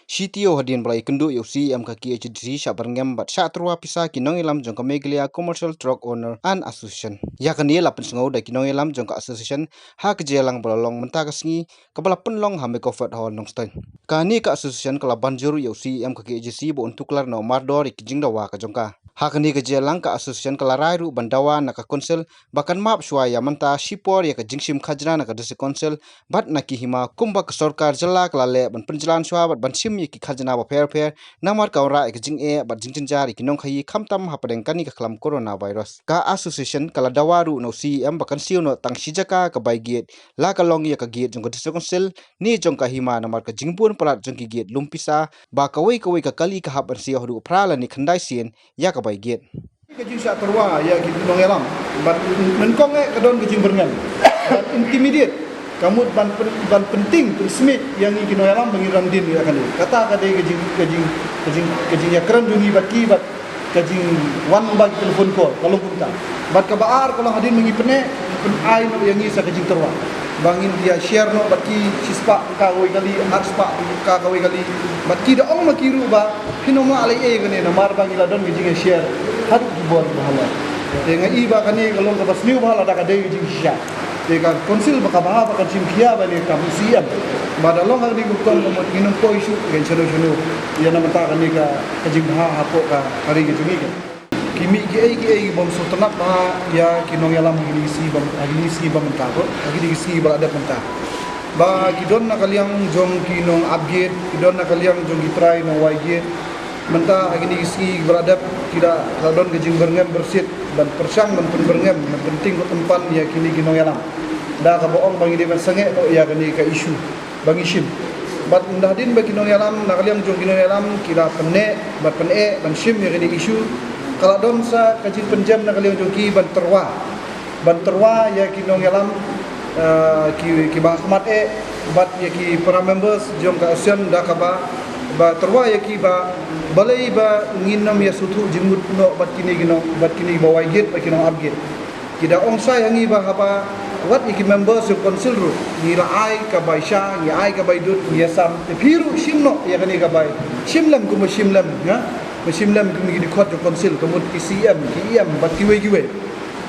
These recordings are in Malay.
CTO hadin balai kendu UC kaki HDC Syabarngam bat syatrua pisa kinong ilam jongka Meglia Commercial Truck Owner and Association. Ya kani lapan sengau da kinong ilam jongka association ha kejelang belalong mentah kesengi kepala penlong hame kofat hall nongstein. Kani ka association kala banjur UC kaki HDC bo untuk lar no mardor ikijing dawa ka jongka. Hakani kejelang ka association kala rairu bandawa naka konsel bahkan map ya manta shipor ya ka jingsim khajna naka desi konsel bat naki hima kumba ke sorkar jela kelale ban penjalan shwa bat ban sim yaki khajna ba fair namar kaura ek jing bat jing tinjar ikinong khayi khamtam hapadeng kani ka klam coronavirus ka association kala dawaru no CM bahkan siu no tang sijaka ka bai gate la ka long ya ka gate jong ka desi konsel ni jong ka hima namar ka jingbun palat jong ki gate lumpisa ba kawai ka kali ka haban siu hadu prala ni khandai sien ya ka bai gate kajing sak terwa ya kita nong alam bat menkong kadon kajing berngan intimidate kamu ban penting smith yang iki nong alam bangiran din ya kan kata kadai kajing ya keren dungi bat ki bat kajing wan bag telefon call kalau punta bat kabar kalau hadin mengi pene pen ai yang isa kajing terwa bangin dia share no bat ki sispa ka koi kali arspa ka koi kali bat ki da ong makiru ba hinoma alai e gane na mar bangila don kajing share har buat bahala dengan iba kani kalau ke bas new bahala dak ada jing sya dengan konsil baka baha baka jimkia bani kamu siam badalong hal ni gukon mo minum ko isu gen chano ya na mata kani ka jing baha hapo ka hari ke jungi kimi ki bom so tenak ba ya kinong yalam agini si bam menta ko agini si ba ada menta ba kidon na kaliang jong kinong upgrade kidon na kaliang jong gitrai no wage menta agini isi beradab tidak radon kejing berngem bersit dan persang dan penberngem penting ko tempat ya kini kinong yalam da ka boong bangi de sange to ya kani ka isu bangi sim bat ndadin ba kinong yalam na kaliang jong kinong yalam kila penne bat penne ban sim ya kani isu kala don sa kajing penjam na kaliang jong ki ban terwa ya kinong yalam ki bahmat bat ya ki para members jong ka asian da ka ba terwa ya ki ba balai ba nginam ya sutu jimut no bat kini bawai gate ba kinong upgate kida ongsa yang iba haba wat iki members of council ru ni ai ka bai sha ni ai ka bai dut ni sam te phiru simno ya kani ka bai simlam ku simlam ya simlam ku mi di khot of council kumut CM KM bat kiwe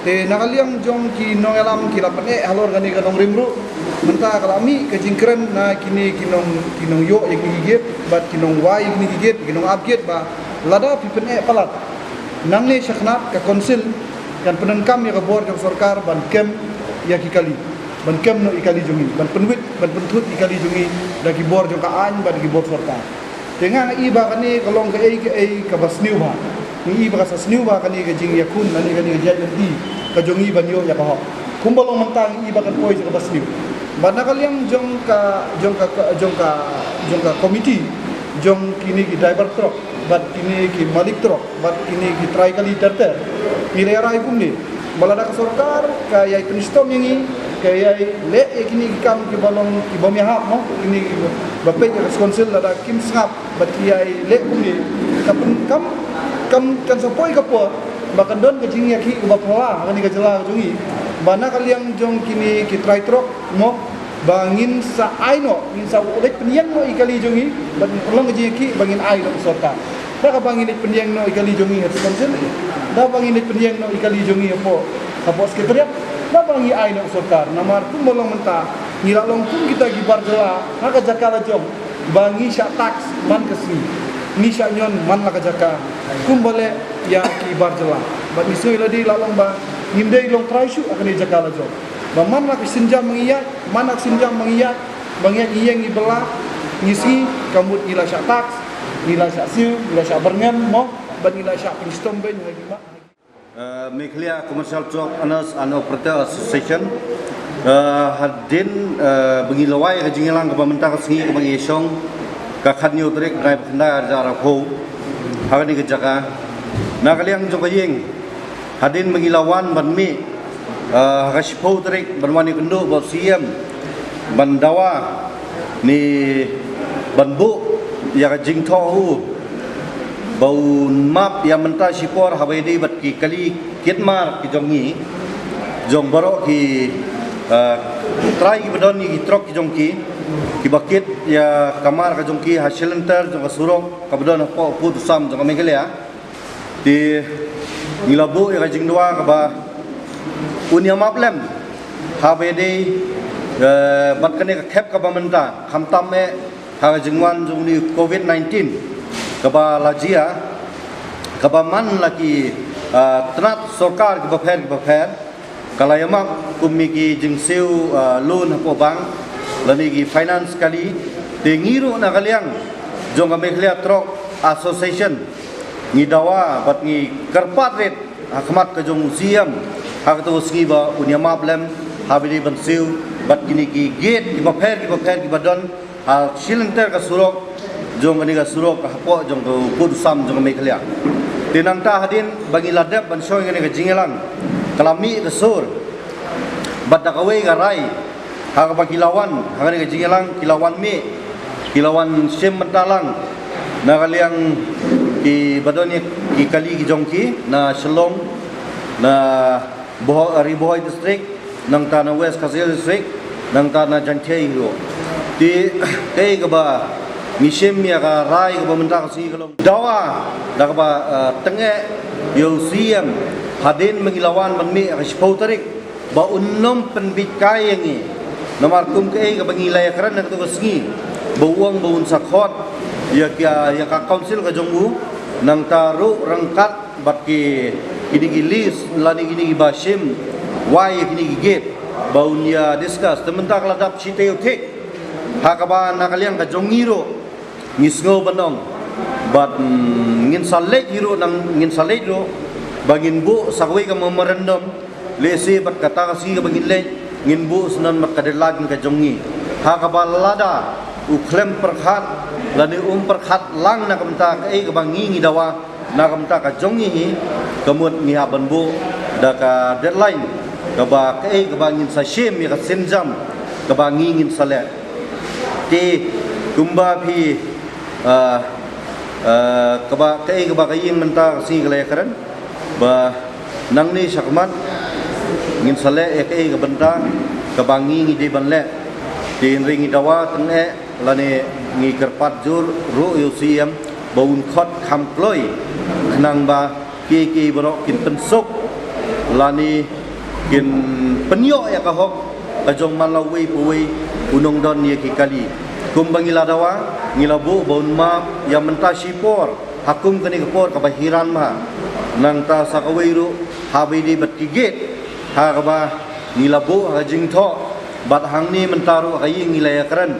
te nakaliang jong ki nongalam ki lapan halor kani ka nong rimru menta kalami ka jingkren na kini kinong yo yang gigit bat kinong wai yang gigit kinong upgate ba lada pipen palat nangne syaknat ka konsil kan penenkam ya ka bor jong sorkar ban kem ya ki kali ban kem no ikali jungi ban penwit ban pentut ikali jungi da ki bor jong ka an ban ki bor sorkar dengan iba kani kalong ka ka basniu ba ni iba ka sasniu ba kani ka jing yakun nani kani ka jadi ka jongi ban yo ya ka kumbalong mentang iba kan poi ka basniu bana kaliang jong ka komiti jong kini ki driver truck bat kini ki malik truck bat kini ki try kali terter nilai rai kumni balada ka sorkar ka yai penistom yangi ka yai le kini ki kam ki balong ki bom ya hap no kini bape ka konsil ada kim sngap bat ki yai le kumni kam kan sapoi ka po bakan don ka jing ya ki ba pala kani ka jela jungi bana kaliang jong kini ki try truck mo bangin sa aino min sa ulek penyang no ikali jongi ban long ki bangin ai no sorta da ka bangin penyang no ikali jongi hat konsil da bangin penyang no ikali jongi apo sekretariat da bangi ai no sorta namar pun bolong menta ngira long pun kita gibar jela haka jakala jong bangi sya tax man kesni ni sya nyon man la ka jaka kumbale ya gibar jela ban isoi ladi lalong ba ngindai long traishu akan jakala jong mana kesenjam mengiyak, mana kesenjam mengiyak, banyak iyang ibelah, ngisi, kamut gila syak tax, gila syak siu, gila syak berngem, mo, ban gila syak penistom ben lagi mak. Meglia Commercial Truck Owners and Operator Association hadin bengilawai ke jingilang ke pemerintah kesengi ke bangisong ke khanyo trik drive kendar jarak ho hari ke jaka nak kaliang jong kayeng hadin bengilawan ban mi Kasipau terik bermani kenduk buat siam bandawa ni banbu ya jing tohu bau map yang mentah sipor hawaidi bat ki kali kitmar ki jongi jong barok ki try ki bedon ni trok ki jong ki kibakit ya kamar ka jongki hasilenter jong ka surok kabdon po put sam jong Meghalaya di nilabu ya jing dua ka ba unia maplem habede bat kane ka khep ka ba menta khamtam me ha jingwan jong ni COVID-19 ka ba lajia ka ba man laki tnat sarkar ka ba pher kalayamak kumiki jingsiu loan hapo bang lani gi finance kali tengiru na kaliang jong Meghalaya Truck Association ngi dawa bat ngi karpat ret hakmat ka jong museum hak to sgi ba unia mablem habili bansiu bat kini gi gate ki ba pher ki badon silenter ka surok jong ani ka surok hapo jong ko pud sam jong Meghalaya tinang ta hadin bagi ladap ban soy ngani ka jingelang kalami kesur badak away garai hak bagi lawan hak ni jingelang kilawan mi kilawan sem mentalang na kaliang ki badoni ki kali ki jongki na Shalom na Riboy district nang tanah West Kazil district nang tanah Janthei ro di kay ka ba misem ya ka rai ka bamenta ka si kalong dawa da ka ba tenge yo siam hadin mengilawan manmi respauterik ba unnom penbikai yangi namar kum ke ka bangilay karan na to singi bawang bawun sakhot ya ka council ka jongbu nang taru rangkat bat ki gilis lani gini basim wai gini gate baun ya discuss tementak ladap chiteutik hakaba nakaliang ka jongiro ngisngo banong bat ngin salek hiro nang ngin salek ro bangin bu sakwe ka memorandum lesi bat kata kasi ka bangin le ngin bu sunan mat kadelag ka jongi ha ka balada uklem perkhat lani perkhat lang na kamta ka ka bangi ngi dawa na kamta ka jongi hi kamut ngi haban bu da ka deadline ka ba ka bangin sa shim ya ka senjam ka bangi ngin sale ti kumba phi ka ba kaying menta si kalaya karan ba nang ni sakmat ngin sale kay ka benta ka bangi ngi de banle tin ringi dawa teng lani ngi kerpat jur ru yusiam baun khot kham kloi nang ba ki bro kin pensuk lani kin penyo ya ka hok ka jong malawi puwi unong don ye ki kali kumbangila dawa ngilabu baun ma yang menta sipor hakum kani kapor ka bahiran ma nang ta sakawairu habidi batkiget ha ka ba ngilabu ha jingtho bat hangni mentaru kayi ngilaya karan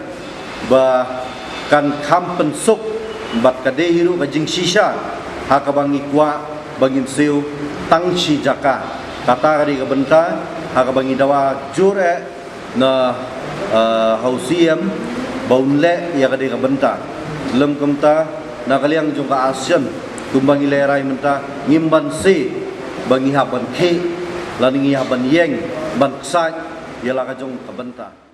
ba kan kham pensuk bat kadehiru ka jing sisa ha ka bangi kwa bangin siu tangsi jaka kata kadi ka benta ha ka bangi dawa jure na hausiam baun le ya kadi ka benta lem kamta na kaliang jung ka ASEAN kumbangi lerai menta ngimban si bangi haban ke lani ngi haban yeng ban ksai ya la ka jung ka benta